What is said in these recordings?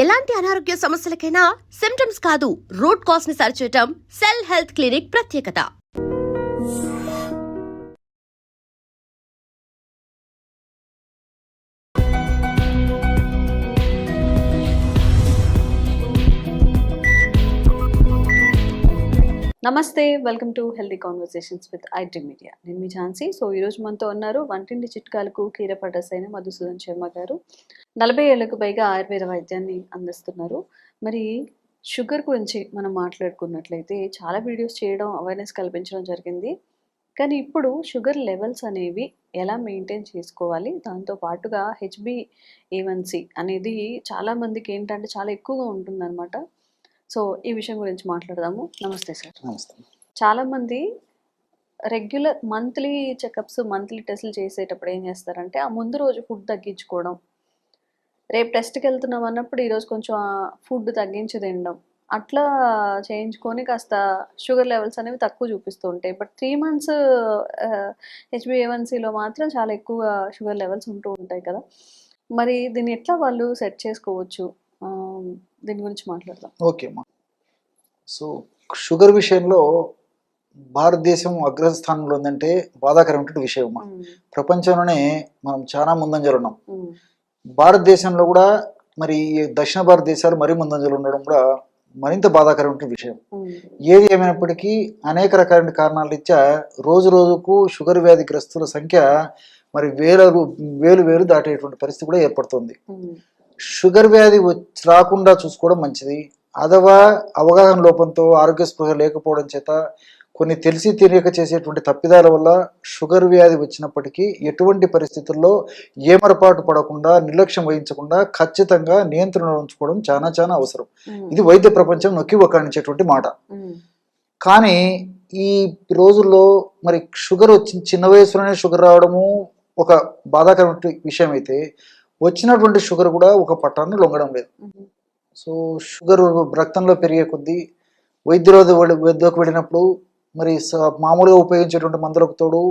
ఎలాంటి అనారోగ్య సమస్యలకైనా సిమ్టమ్స్ కాదు, రూట్ కాజ్ ని సరిచేయటం సెల్ హెల్త్ క్లినిక్ ప్రత్యేకత. నమస్తే, welcome to healthy conversations with IT media. నేను మీ ఝాన్సీ. సో ఈరోజు మనతో ఉన్నారు వంటింటి చిట్కాలకు కీరపడ్డస్ అయిన మధుసూదన్ శర్మ గారు. 40 ఏళ్లకు పైగా ఆయుర్వేద వైద్యాన్ని అందిస్తున్నారు. మరి షుగర్ గురించి మనం మాట్లాడుకున్నట్లయితే చాలా వీడియోస్ చేయడం, అవేర్నెస్ కల్పించడం జరిగింది. కానీ ఇప్పుడు షుగర్ లెవెల్స్ అనేవి ఎలా మెయింటైన్ చేసుకోవాలి, దాంతో పాటుగా HbA1c అనేది చాలామందికి ఏంటంటే చాలా ఎక్కువగా ఉంటుందన్నమాట. సో ఈ విషయం గురించి మాట్లాడదాము. నమస్తే సార్. నమస్తే. చాలామంది రెగ్యులర్ మంత్లీ చెకప్స్, మంత్లీ టెస్టులు చేసేటప్పుడు ఏం చేస్తారంటే ఆ ముందు రోజు ఫుడ్ తగ్గించుకోవడం, రేపు టెస్ట్కి వెళ్తున్నాం అన్నప్పుడు ఈరోజు కొంచెం ఫుడ్ తగ్గించి తినడం, అట్లా చేయించుకొని కాస్త షుగర్ లెవెల్స్ అనేవి తక్కువ చూపిస్తూ ఉంటాయి. బట్ 3 months HbA1cలో మాత్రం చాలా ఎక్కువ షుగర్ లెవెల్స్ ఉంటూ ఉంటాయి కదా. మరి దీన్ని ఎట్లా వాళ్ళు సెట్ చేసుకోవచ్చు, దీని గురించి మాట్లాడదాం. ఓకే అమ్మా. సో షుగర్ విషయంలో భారతదేశం అగ్రస్థానంలో ఉందంటే బాధాకరమైన విషయం అమ్మా. ప్రపంచంలోనే మనం చాలా ముందంజలు ఉన్నాం. భారతదేశంలో కూడా మరి దక్షిణ భారతదేశాలు మరీ ముందంజలు ఉండడం కూడా మరింత బాధాకరమైన విషయం. ఏది ఏమైనప్పటికీ అనేక రకాలైన కారణాల రీత్యా రోజు రోజుకు షుగర్ వ్యాధిగ్రస్తుల సంఖ్య మరి వేలు దాటేటువంటి పరిస్థితి కూడా ఏర్పడుతుంది. షుగర్ వ్యాధి రాకుండా చూసుకోవడం మంచిది. అథవా అవగాహన లోపంతో, ఆరోగ్య స్పృహ లేకపోవడం చేత, కొన్ని తెలిసి తెలియక చేసేటువంటి తప్పిదాల వల్ల షుగర్ వ్యాధి వచ్చినప్పటికీ ఎటువంటి పరిస్థితుల్లో ఏమరపాటు పడకుండా, నిర్లక్ష్యం వహించకుండా ఖచ్చితంగా నియంత్రణలో ఉంచుకోవడం చాలా చాలా అవసరం. ఇది వైద్య ప్రపంచం నొక్కి ఒక్కాణించేటువంటి మాట. కానీ ఈ రోజుల్లో మరి షుగర్ చిన్న వయసులోనే షుగర్ రావడము ఒక బాధాకరమైన విషయం అయితే, వచ్చినటువంటి షుగర్ కూడా ఒక పట్టాన్ని లొంగడం లేదు. సో షుగర్ రక్తంలో పెరిగే కొద్దీ వద్దకు వెళ్ళినప్పుడు మరి మామూలుగా ఉపయోగించేటువంటి మందులకు తోడు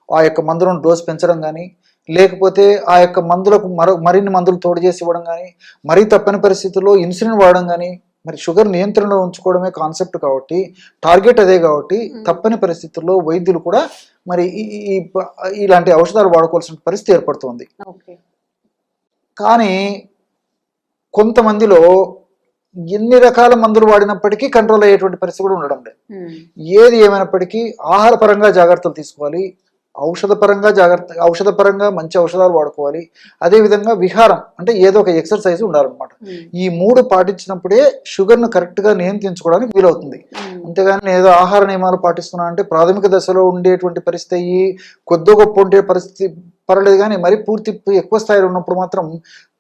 ఆ యొక్క మందులను డోస్ పెంచడం కానీ, లేకపోతే ఆ యొక్క మందులకు మరిన్ని మందులు తోడు చేసి ఇవ్వడం కానీ, మరీ తప్పని పరిస్థితుల్లో ఇన్సులిన్ వాడడం కానీ, మరి షుగర్ నియంత్రణలో ఉంచుకోవడమే కాన్సెప్ట్ కాబట్టి, టార్గెట్ అదే కాబట్టి తప్పని పరిస్థితుల్లో వైద్యులు కూడా మరి ఇలాంటి ఔషధాలు వాడుకోవాల్సిన పరిస్థితి ఏర్పడుతుంది. కానీ కొంతమందిలో ఎన్ని రకాల మందులు వాడినప్పటికీ కంట్రోల్ అయ్యేటువంటి పరిస్థితి కూడా ఉండడం లేదు. ఏది ఏమైనప్పటికీ ఆహారపరంగా జాగ్రత్తలు తీసుకోవాలి, ఔషధపరంగా మంచి ఔషధాలు వాడుకోవాలి. అదేవిధంగా విహారం అంటే ఏదో ఒక ఎక్సర్సైజ్ ఉండాలన్నమాట. ఈ 3 పాటించినప్పుడే షుగర్ను కరెక్ట్గా నియంత్రించుకోవడానికి వీలవుతుంది. అంతేగాని నేను ఏదో ఆహార నియమాలు పాటిస్తున్నా అంటే ప్రాథమిక దశలో ఉండేటువంటి పరిస్థితి అయ్యి కొద్ది గొప్ప ఉండే పరిస్థితి పర్లేదు. కానీ మరి పూర్తి ఎక్కువ స్థాయిలో ఉన్నప్పుడు మాత్రం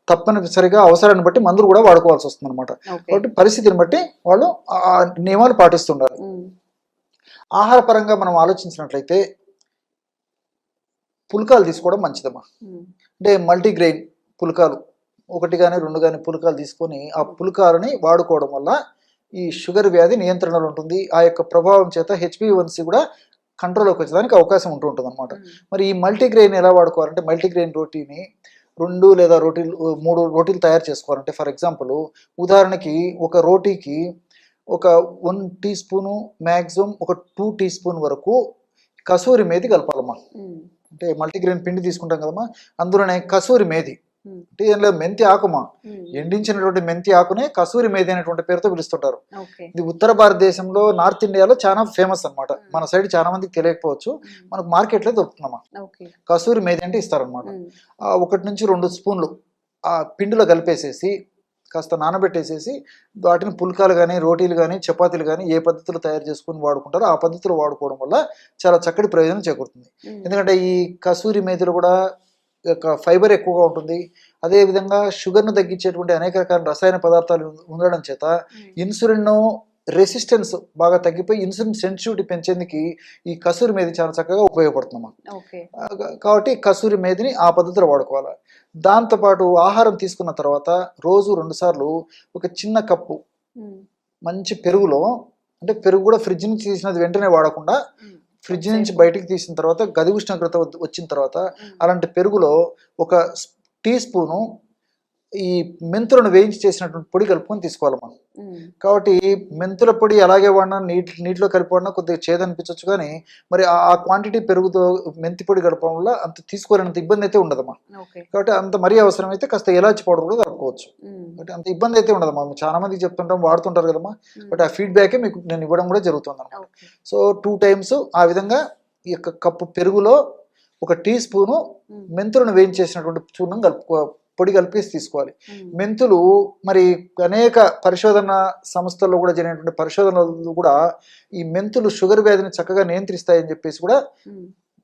తప్పనిసరిగా అవసరాన్ని బట్టి మందులు కూడా వాడుకోవాల్సి వస్తుంది అనమాట. కాబట్టి పరిస్థితిని బట్టి వాళ్ళు ఆ నియమాలు పాటిస్తుండాలి. ఆహార పరంగా మనం ఆలోచించినట్లయితే పుల్కాలు తీసుకోవడం మంచిదమ్మా. అంటే మల్టీగ్రెయిన్ పుల్కాలు 1 కానీ 2 కానీ పుల్కాలు తీసుకొని ఆ పుల్కాలని వాడుకోవడం వల్ల ఈ షుగర్ వ్యాధి నియంత్రణలో ఉంటుంది. ఆ యొక్క ప్రభావం చేత HbA1c కూడా కంట్రోల్లోకి వచ్చేదానికి అవకాశం ఉంటుంది అనమాట. మరి ఈ మల్టీగ్రెయిన్ ఎలా వాడుకోవాలంటే, మల్టీగ్రెయిన్ రోటీని 2 లేదా 3 రోటీలు తయారు చేసుకోవాలంటే, ఫర్ ఎగ్జాంపుల్ ఉదాహరణకి ఒక రోటీకి ఒక 1 టీ స్పూను, మ్యాక్సిమం ఒక 2 టీ స్పూన్ వరకు కసూరి మేతి కలపాలమ్మా. అంటే మల్టీగ్రెయిన్ పిండి తీసుకుంటాం కదమ్మా, అందులోనే కసూరి మేతి అంటే ఏం లేదు, మెంతి ఆకుమా, ఎండించినటువంటి మెంతి ఆకునే కసూరి మేతి అనేటువంటి పేరుతో పిలుస్తుంటారు. ఇది ఉత్తర భారతదేశంలో, నార్త్ ఇండియాలో చాలా ఫేమస్ అనమాట. మన సైడ్ చాలా మందికి తెలియకపోవచ్చు, మనకు మార్కెట్లో దొరుకుతుందమ్మా. కసూరి మేతి అంటే ఇస్తారనమాట. 1 నుంచి 2 స్పూన్లు ఆ పిండిలో కలిపేసేసి కాస్త నానబెట్టేసేసి వాటిని పుల్కాలు కానీ, రోటీలు కానీ, చపాతీలు కానీ ఏ పద్ధతిలో తయారు చేసుకుని వాడుకుంటారో ఆ పద్ధతిలో వాడుకోవడం వల్ల చాలా చక్కటి ప్రయోజనం చేకూరుతుంది. ఎందుకంటే ఈ కసూరి మేతిలో కూడా ఫైబర్ ఎక్కువగా ఉంటుంది. అదేవిధంగా షుగర్ను తగ్గించేటువంటి అనేక రకాల రసాయన పదార్థాలు ఉండడం చేత ఇన్సులిన్ రెసిస్టెన్స్ బాగా తగ్గిపోయి ఇన్సులిన్ సెన్సిటివిటీ పెంచేందుకు ఈ కసూరి మేతి చాలా చక్కగా ఉపయోగపడుతుందమ్మా. కాబట్టి కసూరి మేతిని ఆ పద్ధతిలో వాడుకోవాలి. దాంతోపాటు ఆహారం తీసుకున్న తర్వాత రోజు 2 సార్లు ఒక చిన్న కప్పు మంచి పెరుగులో, అంటే పెరుగు కూడా ఫ్రిడ్జ్ నుంచి తీసినది వెంటనే వాడకుండా, ఫ్రిడ్జ్ నుంచి బయటికి తీసిన తర్వాత గది ఉష్ణోగ్రత వచ్చిన తర్వాత అలాంటి పెరుగులో 1 టీ స్పూను ఈ మెంతులను వేయించి చేసినటువంటి పొడి కలుపుకొని తీసుకోవాలమ్మా. కాబట్టి మెంతుల పొడి అలాగే వాడినా నీటిలో కలిపి వాడినా కొద్దిగా చేదు అనిపించవచ్చు, కానీ మరి ఆ క్వాంటిటీ పెరుగుతో మెంతి పొడి కలపడం వల్ల అంత తీసుకోలేనంత ఇబ్బంది అయితే ఉండదమ్మా. కాబట్టి అంత మరీ అవసరమైతే కాస్త ఇలాచి పౌడర్ కూడా కలుపుకోవచ్చు. కాబట్టి అంత ఇబ్బంది అయితే ఉండదమ్మా. చాలా మందికి చెప్తుంటాం, వాడుతుంటారు కదమ్మా. బట్ ఆ ఫీడ్బ్యాకే మీకు నేను ఇవ్వడం కూడా జరుగుతుంది అన్నమాట. సో 2 times ఆ విధంగా ఈ యొక్క కప్పు పెరుగులో 1 టీ స్పూను మెంతులను వేయించేసినటువంటి చూర్ణం పొడి కలిపేసి తీసుకోవాలి. మెంతులు మరి అనేక పరిశోధన సంస్థల్లో కూడా జరిగినటువంటి పరిశోధనలు కూడా ఈ మెంతులు షుగర్ వ్యాధిని చక్కగా నియంత్రిస్తాయని చెప్పేసి కూడా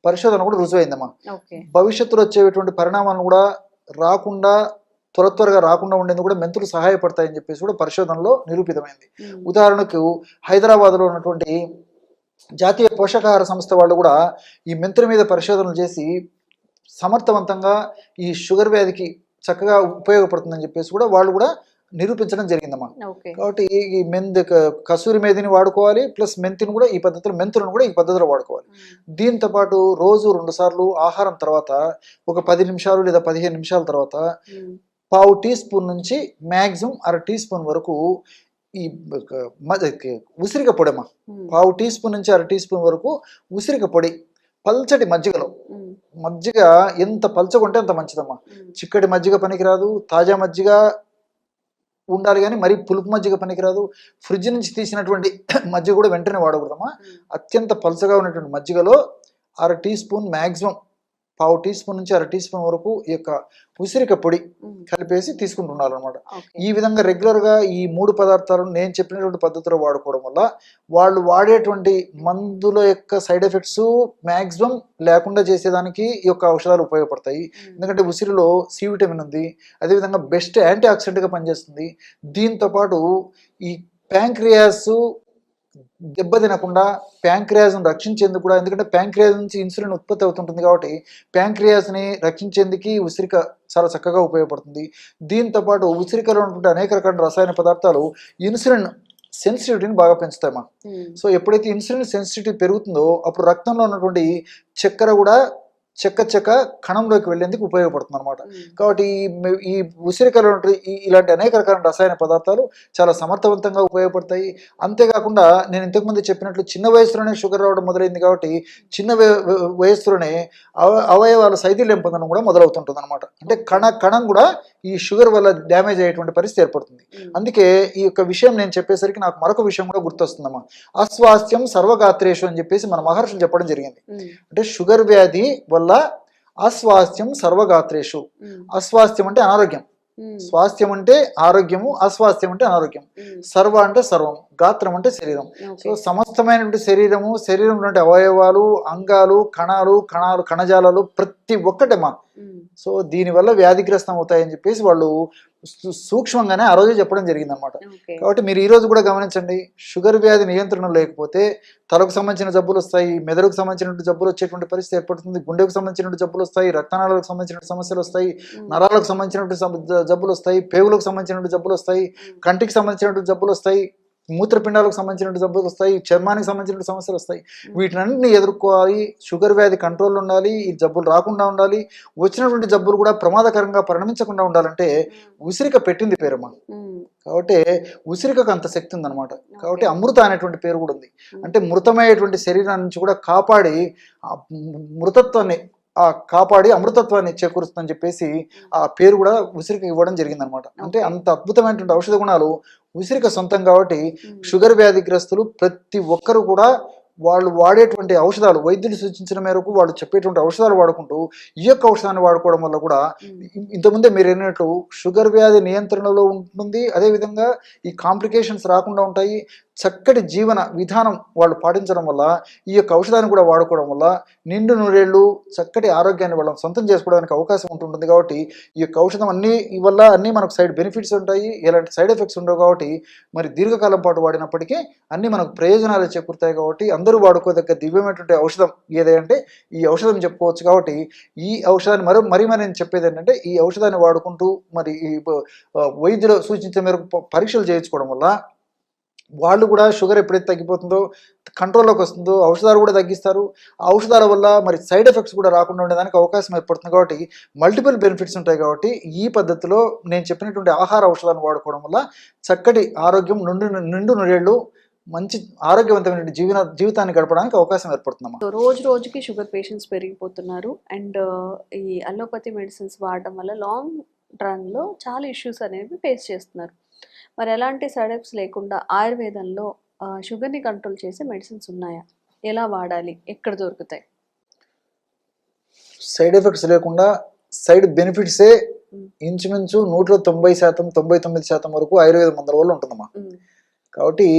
పరిశోధన కూడా రుజువైందమ్మా. భవిష్యత్తులో వచ్చేటువంటి పరిణామాలను కూడా రాకుండా త్వరగా రాకుండా ఉండేందుకు కూడా మెంతులు సహాయపడతాయని చెప్పేసి కూడా పరిశోధనలో నిరూపితమైంది. ఉదాహరణకు హైదరాబాద్లో ఉన్నటువంటి జాతీయ పోషకాహార సంస్థ వాళ్ళు కూడా ఈ మెంతుల మీద పరిశోధనలు చేసి సమర్థవంతంగా ఈ షుగర్ వ్యాధికి చక్కగా ఉపయోగపడుతుందని చెప్పేసి కూడా వాళ్ళు కూడా నిరూపించడం జరిగిందమ్మా. కాబట్టి ఈ కసూరి మేధిని వాడుకోవాలి, ప్లస్ మెంతులను కూడా ఈ పద్ధతిలో వాడుకోవాలి. దీంతో పాటు రోజు 2 సార్లు ఆహారం తర్వాత ఒక 10 నిమిషాలు లేదా 15 నిమిషాల తర్వాత 1/2 టీ స్పూన్ నుంచి మ్యాక్సిమం 1/2 టీ స్పూన్ వరకు ఈ ఉసిరిక పొడి అమ్మా. 1/2 టీ స్పూన్ నుంచి 1/2 టీ స్పూన్ వరకు ఉసిరిక పొడి పల్చటి మజ్జిగలో, మజ్జిగ ఎంత పల్చకుంటే అంత మంచిదమ్మా. చిక్కటి మజ్జిగ పనికిరాదు, తాజా మజ్జిగ ఉండాలి, కానీ మరి పులుపు మజ్జిగ పనికిరాదు. ఫ్రిడ్జ్ నుంచి తీసినటువంటి మజ్జిగ కూడా వెంటనే వాడకూడదమ్మా. అత్యంత పల్చగా ఉన్నటువంటి మజ్జిగలో 1/2 teaspoon maximum 1/2 teaspoon నుంచి 1/2 టీ స్పూన్ వరకు ఈ యొక్క ఉసిరిక పొడి కలిపేసి తీసుకుంటున్నారనమాట. ఈ విధంగా రెగ్యులర్గా ఈ 3 పదార్థాలను నేను చెప్పినటువంటి పద్ధతిలో వాడుకోవడం వల్ల వాళ్ళు వాడేటువంటి మందుల యొక్క సైడ్ ఎఫెక్ట్స్ మ్యాక్సిమం లేకుండా చేసేదానికి ఈ యొక్క ఔషధాలు ఉపయోగపడతాయి. ఎందుకంటే ఉసిరిలో సి విటమిన్ ఉంది, అదేవిధంగా బెస్ట్ యాంటీ ఆక్సిడెంట్గా పనిచేస్తుంది. దీంతోపాటు ఈ ప్యాంక్రియాస్ దెబ్బతినకుండా ప్యాంక్రియాస్ను రక్షించేందుకు కూడా, ఎందుకంటే ప్యాంక్రియాస్ నుంచి ఇన్సులిన్ ఉత్పత్తి అవుతుంటుంది కాబట్టి ప్యాంక్రియాస్ని రక్షించేందుకు ఉసిరిక చాలా చక్కగా ఉపయోగపడుతుంది. దీంతోపాటు ఉసిరికలో ఉన్నటువంటి అనేక రకాల రసాయన పదార్థాలు ఇన్సులిన్ సెన్సిటివిటీని బాగా పెంచుతాయమ్మా. సో ఎప్పుడైతే ఇన్సులిన్ సెన్సిటివిటీ పెరుగుతుందో అప్పుడు రక్తంలో ఉన్నటువంటి చక్కెర కూడా చెక్క కణంలోకి వెళ్ళేందుకు ఉపయోగపడుతుంది అనమాట. కాబట్టి ఈ ఉసిరికలో ఇలాంటి అనేక రకాల రసాయన పదార్థాలు చాలా సమర్థవంతంగా ఉపయోగపడతాయి. అంతేకాకుండా నేను ఇంతకుముందు చెప్పినట్లు చిన్న వయసులోనే షుగర్ రావడం మొదలైంది కాబట్టి చిన్న వయస్సులోనే అవయవాల శైథిల్యం పొందడం కూడా మొదలవుతుంటుంది అనమాట. అంటే కణం కూడా ఈ షుగర్ వల్ల డ్యామేజ్ అయ్యేటువంటి పరిస్థితి ఏర్పడుతుంది. అందుకే ఈ యొక్క విషయం నేను చెప్పేసరికి నాకు మరొక విషయం కూడా గుర్తొస్తుందమ్మా. అస్వాస్థ్యం సర్వగాత్రేషు అని చెప్పేసి మన మహర్షులు చెప్పడం జరిగింది. అంటే షుగర్ వ్యాధి వల్ల అస్వాస్థ్యం సర్వగాత్రేషు. అస్వాస్థ్యం అంటే అనారోగ్యం, స్వాస్థ్యం అంటే ఆరోగ్యము, అస్వాస్థ్యం అంటే అనారోగ్యం. సర్వ అంటే సర్వం, గాత్రం అంటే శరీరం. సో సమస్తమైనటువంటి శరీరంలో అవయవాలు, అంగాలు, కణజాలాలు ప్రతి ఒక్కటేమా. సో దీనివల్ల వ్యాధిగ్రస్తం అవుతాయని చెప్పేసి వాళ్ళు సూక్ష్మంగానే ఆ రోజు చెప్పడం జరిగింది అనమాట. కాబట్టి మీరు ఈ రోజు కూడా గమనించండి, షుగర్ వ్యాధి నియంత్రణ లేకపోతే తలకు సంబంధించిన జబ్బులు వస్తాయి, మెదడుకు సంబంధించినటువంటి జబ్బులు వచ్చేటువంటి పరిస్థితి ఏర్పడుతుంది, గుండెకు సంబంధించినటువంటి జబ్బులు వస్తాయి, రక్తనాళాలకు సంబంధించిన సమస్యలు వస్తాయి, నరాలకు సంబంధించినటువంటి జబ్బులు వస్తాయి, పేగులకు సంబంధించినటువంటి జబ్బులు వస్తాయి, కంటికి సంబంధించినటువంటి జబ్బులు వస్తాయి, మూత్రపిండాలకు సంబంధించినటువంటి జబ్బులు వస్తాయి, చర్మానికి సంబంధించిన సమస్యలు వస్తాయి. వీటినన్నింటినీ ఎదుర్కోవాలి. షుగర్ వ్యాధి కంట్రోల్ ఉండాలి, ఈ జబ్బులు రాకుండా ఉండాలి, వచ్చినటువంటి జబ్బులు కూడా ప్రమాదకరంగా పరిణమించకుండా ఉండాలంటే ఉసిరిక పెట్టింది పేరమ్మా. కాబట్టి ఉసిరికకు అంత శక్తి ఉందన్నమాట. కాబట్టి అమృత అనేటువంటి పేరు కూడా ఉంది. అంటే మృతమయ్యేటువంటి శరీరాన్ని నుంచి కూడా కాపాడి మృతత్వాన్ని కాపాడి అమృతత్వాన్ని చేకూరుస్తుందని చెప్పేసి ఆ పేరు కూడా ఉసిరిక ఇవ్వడం జరిగిందనమాట. అంటే అంత అద్భుతమైనటువంటి ఔషధ గుణాలు ఉసిరిక సొంతం. కాబట్టి షుగర్ వ్యాధిగ్రస్తులు ప్రతి ఒక్కరు కూడా వాళ్ళు వాడేటువంటి ఔషధాలు, వైద్యులు సూచించిన మేరకు వాళ్ళు చెప్పేటువంటి ఔషధాలు వాడుకుంటూ ఈ యొక్క ఔషధాన్ని వాడుకోవడం వల్ల కూడా ఇంతకుముందే మీరు అన్నట్లు షుగర్ వ్యాధి నియంత్రణలో ఉంటుంది. అదేవిధంగా ఈ కాంప్లికేషన్స్ రాకుండా ఉంటాయి. చక్కటి జీవన విధానం వాళ్ళు పాటించడం వల్ల, ఈ యొక్క ఔషధాన్ని కూడా వాడుకోవడం వల్ల నిండు నూరేళ్ళు చక్కటి ఆరోగ్యాన్ని వాళ్ళని సొంతం చేసుకోవడానికి అవకాశం ఉంటుంది. కాబట్టి ఈ యొక్క ఔషధం అన్నీ మనకు సైడ్ బెనిఫిట్స్ ఉంటాయి, ఎలాంటి సైడ్ ఎఫెక్ట్స్ ఉండవు. కాబట్టి మరి దీర్ఘకాలం పాటు వాడినప్పటికీ అన్నీ మనకు ప్రయోజనాలు చేకూరుతాయి. కాబట్టి అందరూ వాడుకోదగ్గ దివ్యమైనటువంటి ఔషధం ఏదంటే ఈ ఔషధం చెప్పుకోవచ్చు. కాబట్టి ఈ ఔషధాన్ని మరి నేను చెప్పేది ఏంటంటే ఈ ఔషధాన్ని వాడుకుంటూ మరి ఈ వైద్యులు సూచించే మేరకు పరీక్షలు చేయించుకోవడం వల్ల వాళ్ళు కూడా షుగర్ ఎప్పుడైతే తగ్గిపోతుందో కంట్రోల్లోకి వస్తుందో ఔషధాలు కూడా తగ్గిస్తారు. ఆ ఔషధాల వల్ల మరి సైడ్ ఎఫెక్ట్స్ కూడా రాకుండా ఉండేదానికి అవకాశం ఏర్పడుతుంది. కాబట్టి మల్టిపుల్ బెనిఫిట్స్ ఉంటాయి. కాబట్టి ఈ పద్ధతిలో నేను చెప్పినటువంటి ఆహార ఔషధాలను వాడుకోవడం వల్ల చక్కటి ఆరోగ్యం, నిండు నూరేళ్ళు మంచి ఆరోగ్యవంతమైన జీవితాన్ని గడపడానికి అవకాశం ఏర్పడుతుందమ్మా. సో రోజు రోజుకి షుగర్ పేషెంట్స్ పెరిగిపోతున్నారు అండ్ ఈ అలోపతి మెడిసిన్స్ వాడడం వల్ల లాంగ్ రన్లో చాలా ఇష్యూస్ అనేవి ఫేస్ చేస్తున్నారు. మరి ఎలాంటి సైడ్ ఎఫెక్ట్స్ లేకుండా ఆయుర్వేదంలో షుగర్ని కంట్రోల్ చేసే మెడిసిన్స్ ఉన్నాయా? ఎలా వాడాలి? ఎక్కడ దొరుకుతాయి? సైడ్ ఎఫెక్ట్స్ లేకుండా సైడ్ బెనిఫిట్సే ఇంచుమించు 90% 99% వరకు ఆయుర్వేద మందుల వల్ల ఉంటుందమ్మా. కాబట్టి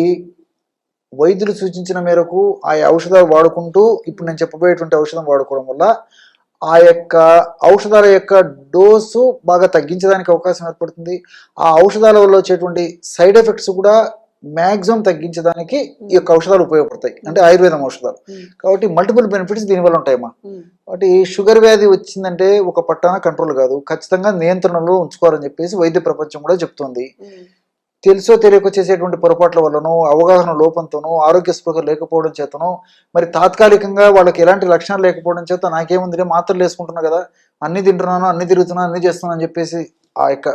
వైద్యులు సూచించిన మేరకు ఆ ఔషధాలు వాడుకుంటూ ఇప్పుడు నేను చెప్పబోయేటువంటి ఔషధం వాడుకోవడం వల్ల ఆ యొక్క ఔషధాల యొక్క డోసు బాగా తగ్గించడానికి అవకాశం ఏర్పడుతుంది. ఆ ఔషధాల వల్ల వచ్చేటువంటి సైడ్ ఎఫెక్ట్స్ కూడా మ్యాక్సిమం తగ్గించడానికి ఈ యొక్క ఔషధాలు ఉపయోగపడతాయి, అంటే ఆయుర్వేదం ఔషధాలు. కాబట్టి మల్టిపుల్ బెనిఫిట్స్ దీనివల్ల ఉంటాయమ్మా. కాబట్టి షుగర్ వ్యాధి వచ్చిందంటే ఒక పట్టాన కంట్రోల్ కాదు, ఖచ్చితంగా నియంత్రణలో ఉంచుకోవాలని చెప్పేసి వైద్య ప్రపంచం కూడా చెప్తుంది. తెలుసో తెలియక చేసేటువంటి పొరపాట్ల వల్లనో, అవగాహన లోపంతోనో, ఆరోగ్య స్పృహ లేకపోవడం చేతనో, మరి తాత్కాలికంగా వాళ్ళకి ఎలాంటి లక్షణాలు లేకపోవడం చేత నాకేముంది మాత్రలు వేసుకుంటున్నా కదా, అన్ని తింటున్నాను, అన్ని తిరుగుతున్నాను, అన్ని చేస్తున్నాను అని చెప్పేసి ఆ యొక్క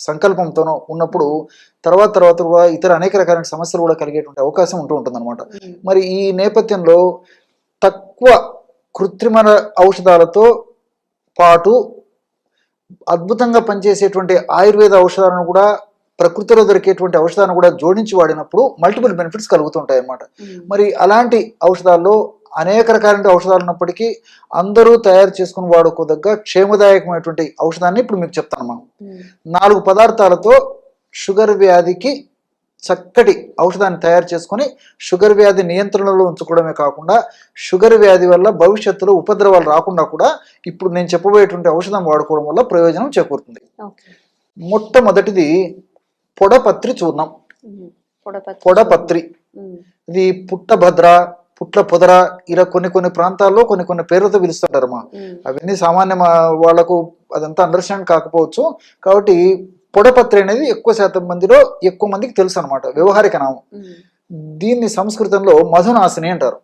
సంకల్పంతోనో ఉన్నప్పుడు తర్వాత కూడా ఇతర అనేక రకాలైన సమస్యలు కూడా కలిగేటువంటి అవకాశం ఉంటుంది అనమాట. మరి ఈ నేపథ్యంలో తక్కువ కృత్రిమ ఔషధాలతో పాటు అద్భుతంగా పనిచేసేటువంటి ఆయుర్వేద ఔషధాలను కూడా, ప్రకృతిలో దొరికేటువంటి ఔషధాలను కూడా జోడించి వాడినప్పుడు మల్టిపుల్ బెనిఫిట్స్ కలుగుతుంటాయి అన్నమాట. మరి అలాంటి ఔషధాల్లో అనేక రకాలైన ఔషధాలు ఉన్నప్పటికీ అందరూ తయారు చేసుకుని వాడుకోదగ్గ క్షేమదాయకమైనటువంటి ఔషధాన్ని ఇప్పుడు మీకు చెప్తానమ్మా. 4 పదార్థాలతో షుగర్ వ్యాధికి చక్కటి ఔషధాన్ని తయారు చేసుకొని షుగర్ వ్యాధి నియంత్రణలో ఉంచుకోవడమే కాకుండా షుగర్ వ్యాధి వల్ల భవిష్యత్తులో ఉపద్రవాలు రాకుండా కూడా ఇప్పుడు నేను చెప్పబోయేటువంటి ఔషధం వాడుకోవడం వల్ల ప్రయోజనం చేకూరుతుంది. మొట్టమొదటిది పొడపత్రి చూర్ణం. పొడపత్రి ఇది పుట్టభద్ర, పుట్ల పొదర, ఇలా కొన్ని ప్రాంతాల్లో కొన్ని పేర్లతో పిలుస్తుంటారమ్మా. అవన్నీ సామాన్య వాళ్లకు అదంతా అండర్స్టాండ్ కాకపోవచ్చు. కాబట్టి పొడపత్రి అనేది ఎక్కువ మందికి తెలుసు అనమాట, వ్యవహారిక నామం. దీన్ని సంస్కృతంలో మధునాశిని అంటారు.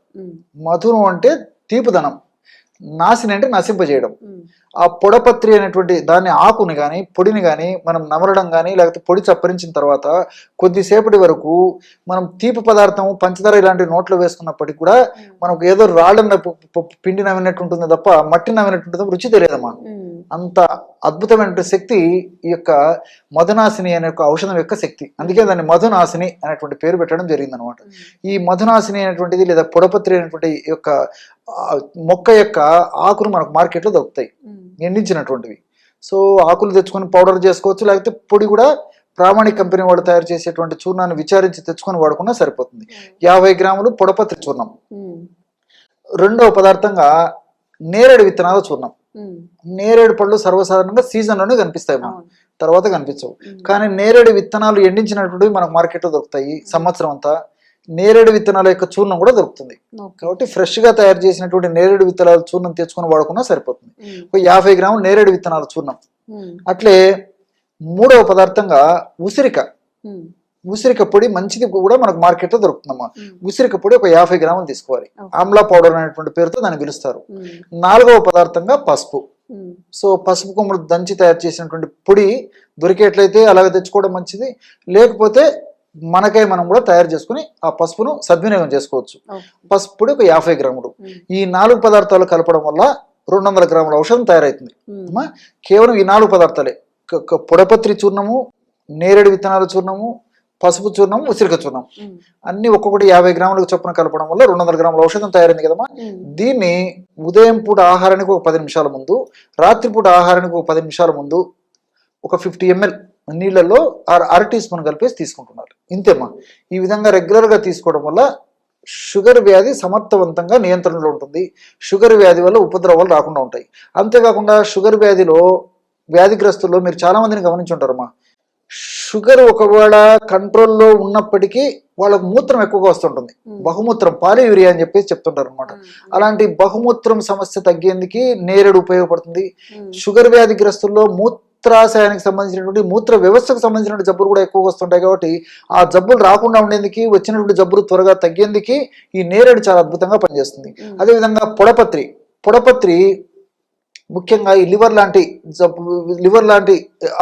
మధును అంటే తీపుదనం, నాశిని అంటే నశింపజేయడం. ఆ పొడపత్రి అనేటువంటి దాన్ని ఆకుని కానీ పొడిని కానీ మనం నమలడం కానీ లేకపోతే పొడి చప్పరించిన తర్వాత కొద్దిసేపటి వరకు మనం తీపి పదార్థం, పంచదార ఇలాంటి నోట్లో వేసుకున్నప్పటికీ కూడా మనకు ఏదో రాళ్ళన్న పిండి నవ్వినట్టు ఉంటుంది తప్ప మట్టి నవ్వినట్టు ఉంటుంది, రుచి తెలియదమ్మా. అంత అద్భుతమైన శక్తి ఈ యొక్క మధునాశిని అనే ఒక ఔషధం యొక్క శక్తి. అందుకే దాన్ని మధునాశిని అనేటువంటి పేరు పెట్టడం జరిగింది అనమాట. ఈ మధునాశిని అనేటువంటిది లేదా పొడపత్రి అనేటువంటి యొక్క మొక్క యొక్క ఆకులు మనకు మార్కెట్లో దొరుకుతాయి, ఎండించినటువంటివి. సో ఆకులు తెచ్చుకొని పౌడర్ చేసుకోవచ్చు, లేకపోతే పొడి కూడా ప్రామాణిక కంపెనీ వాళ్ళు తయారు చేసేటువంటి చూర్ణాన్ని విచారించి తెచ్చుకొని వాడుకున్నా సరిపోతుంది. 50 గ్రాములు పొడపత్రి చూర్ణం. రెండవ పదార్థంగా నేరేడు విత్తనాల చూర్ణం. నేరేడు పళ్ళు సర్వసాధారణంగా సీజన్లోనే కనిపిస్తాయి, తర్వాత కనిపించవు. కానీ నేరేడు విత్తనాలు ఎండించినటువంటివి మనకు మార్కెట్లో దొరుకుతాయి సంవత్సరం అంతా. నేరేడు విత్తనాల యొక్క చూర్ణం కూడా దొరుకుతుంది. కాబట్టి ఫ్రెష్ గా తయారు చేసినటువంటి నేరేడు విత్తనాల చూర్ణం తెచ్చుకొని వాడుకున్నా సరిపోతుంది. ఒక 50 గ్రాములు నేరేడు విత్తనాల చూర్ణం. అట్లే మూడవ పదార్థంగా ఉసిరిక పొడి మంచిది కూడా మనకు మార్కెట్ లో దొరుకుతుందమ్మా. ఉసిరిక పొడి ఒక 50 గ్రాములు తీసుకోవాలి. ఆమ్లా పౌడర్ అనేటువంటి పేరుతో దాన్ని పిలుస్తారు. 4వ పదార్థంగా పసుపు. సో పసుపు కొమ్ముడు దంచి తయారు చేసినటువంటి పొడి దొరికేట్లయితే అలాగే తెచ్చుకోవడం మంచిది, లేకపోతే మనకై మనం కూడా తయారు చేసుకుని ఆ పసుపును సద్వినియోగం చేసుకోవచ్చు. పసుపు పొడి ఒక 50 గ్రాములు. ఈ 4 పదార్థాలు కలపడం వల్ల 200 గ్రాముల ఔషధం తయారవుతుంది. కేవలం ఈ 4 పదార్థాలే, పొడపత్రి చూర్ణము, నేరేడు విత్తనాల చూర్ణము, పసుపు చూర్ణం, ఉసిరిక చూర్ణం అన్ని ఒక్కొక్కటి 50 గ్రాములకు చొప్పున కలపడం వల్ల 200 గ్రాముల ఔషధం తయారైంది కదమ్మా. దీన్ని ఉదయం పూట ఆహారానికి ఒక 10 నిమిషాల ముందు, రాత్రిపూట ఆహారానికి ఒక 10 నిమిషాల ముందు ఒక 50 ml నీళ్ళల్లో 1/2 టీ స్పూన్ కలిపేసి తీసుకుంటున్నారు. ఇంతేమ్మా. ఈ విధంగా రెగ్యులర్గా తీసుకోవడం వల్ల షుగర్ వ్యాధి సమర్థవంతంగా నియంత్రణలో ఉంటుంది. షుగర్ వ్యాధి వల్ల ఉపద్రవాలు రాకుండా ఉంటాయి. అంతేకాకుండా షుగర్ వ్యాధిగ్రస్తుల్లో మీరు చాలా మందిని గమనించుంటారమ్మా. షుగర్ ఒకవేళ కంట్రోల్లో ఉన్నప్పటికీ వాళ్ళకు మూత్రం ఎక్కువగా వస్తుంటుంది, బహుమూత్రం, పాలియూరియా అని చెప్పేసి చెప్తుంటారు అనమాట. అలాంటి బహుమూత్రం సమస్య తగ్గేందుకు నేరేడు ఉపయోగపడుతుంది. షుగర్ వ్యాధిగ్రస్తుల్లో మూత్రాశయానికి సంబంధించినటువంటి మూత్ర వ్యవస్థకు సంబంధించిన జబ్బులు కూడా ఎక్కువగా వస్తుంటాయి. కాబట్టి ఆ జబ్బులు రాకుండా ఉండేందుకు, వచ్చినటువంటి జబ్బులు త్వరగా తగ్గేందుకు ఈ నేరేడు చాలా అద్భుతంగా పనిచేస్తుంది. అదేవిధంగా పొడపత్రి ముఖ్యంగా ఈ లివర్ లాంటి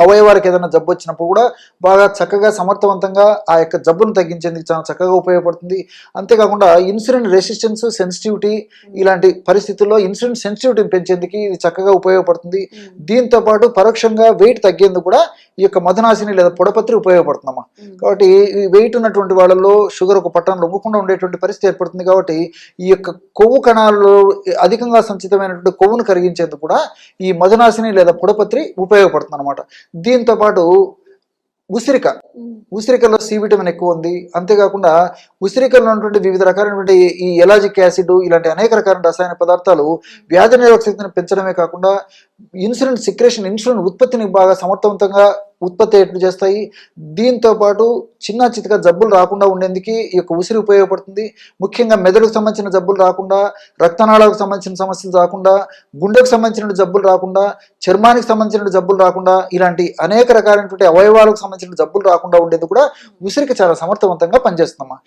అవయవాలకు ఏదైనా జబ్బు వచ్చినప్పుడు కూడా బాగా చక్కగా సమర్థవంతంగా ఆ యొక్క జబ్బును తగ్గించేందుకు చాలా చక్కగా ఉపయోగపడుతుంది. అంతేకాకుండా ఇన్సులిన్ రెసిస్టెన్స్, సెన్సిటివిటీ ఇలాంటి పరిస్థితుల్లో ఇన్సులిన్ సెన్సిటివిటీని పెంచేందుకు ఇది చక్కగా ఉపయోగపడుతుంది. దీంతో పాటు పరోక్షంగా వెయిట్ తగ్గేందుకు కూడా ఈ యొక్క మధునాశిని లేదా పొడపత్రి ఉపయోగపడుతుందమ్మా. కాబట్టి ఈ వెయిట్ ఉన్నటువంటి వాళ్ళలో షుగర్ ఒక పట్టణం లొంగకుండా ఉండేటువంటి పరిస్థితి ఏర్పడుతుంది. కాబట్టి ఈ యొక్క కొవ్వు కణాలలో అధికంగా సంచితమైనటువంటి కొవ్వును కరిగించేందుకు కూడా ఈ మధునాశిని లేదా పొడపత్రి ఉపయోగపడుతుంది అనమాట. దీంతో పాటు ఉసిరికలో సి విటమిన్ ఎక్కువ ఉంది. అంతేకాకుండా ఉసిరికల్లో ఉన్నటువంటి వివిధ రకాలైనటువంటి ఈ ఎలాజిక్ యాసిడ్ ఇలాంటి అనేక రకాల రసాయన పదార్థాలు వ్యాధి నిరోధక శక్తిని పెంచడమే కాకుండా ఇన్సులిన్ ఉత్పత్తిని బాగా సమర్థవంతంగా ఉత్పత్తి అయ్యేట్లు చేస్తాయి. దీంతో పాటు చిన్న చితక జబ్బులు రాకుండా ఉండేందుకు ఈ యొక్క ఉసిరి ఉపయోగపడుతుంది. ముఖ్యంగా మెదడుకు సంబంధించిన జబ్బులు రాకుండా, రక్తనాళాలకు సంబంధించిన సమస్యలు రాకుండా, గుండెకు సంబంధించిన జబ్బులు రాకుండా, చర్మానికి సంబంధించిన జబ్బులు రాకుండా, ఇలాంటి అనేక రకాలైనటువంటి అవయవాలకు సంబంధించిన జబ్బులు రాకుండా ఉండేది కూడా ఉసిరికి చాలా సమర్థవంతంగా పనిచేస్తుందమ్మా.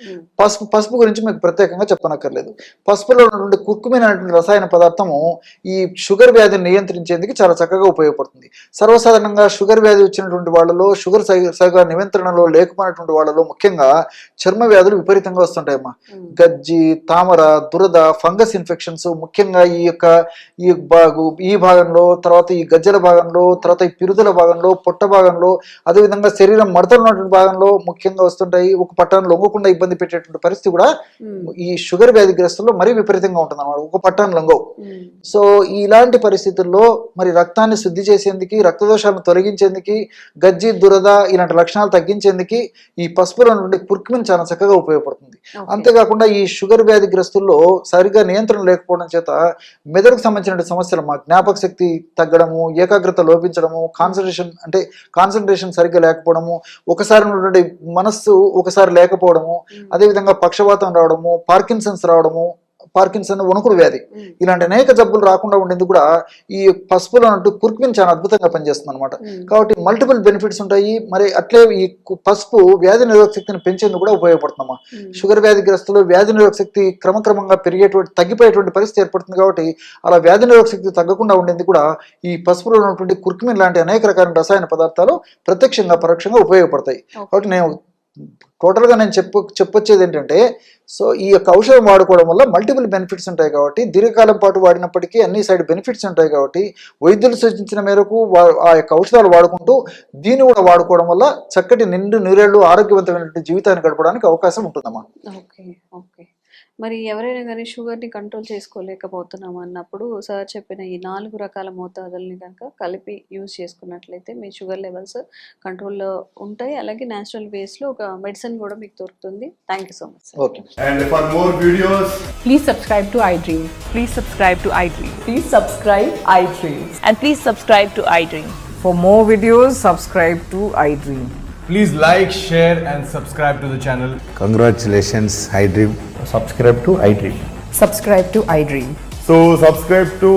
పసుపు గురించి మీకు ప్రత్యేకంగా చెప్పనక్కర్లేదు. పసుపులో ఉన్నటువంటి కుర్కుమిన్ అనేటువంటి రసాయన పదార్థము ఈ షుగర్ వ్యాధిని నియంత్రించేందుకు చాలా చక్కగా ఉపయోగపడుతుంది. సర్వసాధారణంగా షుగర్ వ్యాధి వచ్చినటువంటి వాళ్ళలో, షుగర్ సరిగా నియంత్రణలో లేకపోయినటువంటి వాళ్ళలో ముఖ్యంగా చర్మ వ్యాధులు విపరీతంగా వస్తుంటాయమ్మా. గజ్జి, తామర, దురద, ఫంగస్ ఇన్ఫెక్షన్స్ ముఖ్యంగా ఈ భాగంలో, తర్వాత ఈ గజ్జల భాగంలో, తర్వాత ఈ పిరుదుల భాగంలో, పొట్ట భాగంలో, అదేవిధంగా శరీరం మడతలు ఉన్నటువంటి భాగంలో ముఖ్యంగా వస్తుంటాయి. ఒక పట్టాన్ని లొంగకుండా ఇబ్బంది పెట్టేటువంటి పరిస్థితి కూడా ఈ షుగర్ వ్యాధిగ్రస్తుల్లో మరీ విపరీతంగా ఉంటుంది అన్నమాట. ఒక పట్టాన్ని లొంగవు. సో ఇలాంటి పరిస్థితుల్లో మరి రక్తాన్ని శుద్ధి చేసేందుకు, రక్తదోషాలను తొలగించేందుకు, గజ్జి, దురద ఇలాంటి లక్షణాలు తగ్గించేందుకు ఈ పసుపులో నుండి కుర్కుమిన్ చాలా చక్కగా ఉపయోగపడుతుంది. అంతేకాకుండా ఈ షుగర్ వ్యాధిగ్రస్తుల్లో సరిగ్గా నియంత్రణ లేకపోవడం చేత మెదడుకు సంబంధించిన సమస్యలు, జ్ఞాపక శక్తి తగ్గడము, ఏకాగ్రత లోపించడము, కాన్సన్ట్రేషన్ సరిగ్గా లేకపోవడము, ఒకసారి ఉన్నటువంటి మనస్సు ఒకసారి లేకపోవడము, అదేవిధంగా పక్షవాతం రావడము, పార్కిన్సన్ వణుకుడు వ్యాధి ఇలాంటి అనేక జబ్బులు రాకుండా ఉండేందుకు కూడా ఈ పసుపులో ఉన్నట్టు కుర్కుమిన్ చాలా అద్భుతంగా పనిచేస్తుంది అనమాట. కాబట్టి మల్టిపుల్ బెనిఫిట్స్ ఉంటాయి. మరి అట్లే ఈ పసుపు వ్యాధి నిరోధక శక్తిని పెంచేందుకు కూడా ఉపయోగపడుతుందమ్మా. షుగర్ వ్యాధిగ్రస్తులు వ్యాధి నిరోధక శక్తి క్రమక్రమంగా తగ్గిపోయేటువంటి పరిస్థితి ఏర్పడుతుంది. కాబట్టి అలా వ్యాధి నిరోధక శక్తి తగ్గకుండా ఉండేందుకు కూడా ఈ పసుపులో ఉన్నటువంటి కుర్కుమిన్ లాంటి అనేక రకాల రసాయన పదార్థాలు ప్రత్యక్షంగా పరోక్షంగా ఉపయోగపడతాయి. కాబట్టి టోటల్గా నేను చెప్పొచ్చేది ఏంటంటే, సో ఈ యొక్క ఔషధం వాడుకోవడం వల్ల మల్టిపుల్ బెనిఫిట్స్ ఉంటాయి. కాబట్టి దీర్ఘకాలం పాటు వాడినప్పటికీ అన్ని సైడ్ బెనిఫిట్స్ ఉంటాయి. కాబట్టి వైద్యులు సూచించిన మేరకు ఆ యొక్క ఔషధాలు వాడుకుంటూ దీన్ని కూడా వాడుకోవడం వల్ల చక్కటి నూరేళ్లు ఆరోగ్యవంతమైనటువంటి జీవితాన్ని గడపడానికి అవకాశం ఉంటుందమ్మా. ఓకే. మరి ఎవరైనా కానీ షుగర్ని కంట్రోల్ చేసుకోలేకపోతున్నాం అన్నప్పుడు సార్ చెప్పిన ఈ 4 రకాల మోతాదుల్ని కనుక కలిపి యూజ్ చేసుకున్నట్లయితే మీ షుగర్ లెవెల్స్ కంట్రోల్లో ఉంటాయి. అలాగే న్యాచురల్ వేస్లో ఒక మెడిసిన్ కూడా మీకు దొరుకుతుంది. Thank you so much. Okay. And for more videos, Please subscribe to iDream. Please subscribe to iDream. Please subscribe iDream. And please subscribe to iDream. For more videos, subscribe to iDream. please like, share and subscribe to the channel. Congratulations, iDream. Subscribe to iDream. Subscribe to iDream. So subscribe to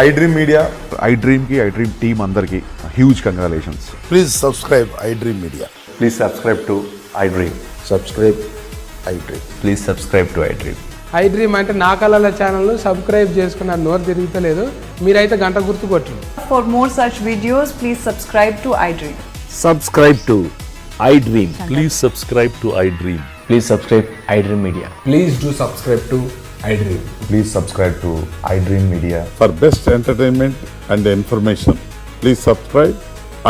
iDream Media. iDream ki iDream team andarki huge congratulations. Please subscribe iDream Media. Please subscribe to iDream. Subscribe iDream. Please subscribe to iDream. iDream అంటే నా కళల ఛానల్ను subscribe చేసుకున్న నోరు తిరుగుతలేదు. మీరైతే గంట గుర్తు కొట్టండి. For more such videos, please subscribe to iDream. Subscribe to iDream. Please subscribe to iDream. Please subscribe iDream Media. Please do subscribe to iDream. Please subscribe to iDream Media. For best entertainment and information, please subscribe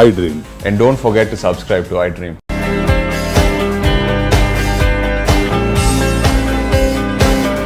iDream. And don't forget to subscribe to iDream.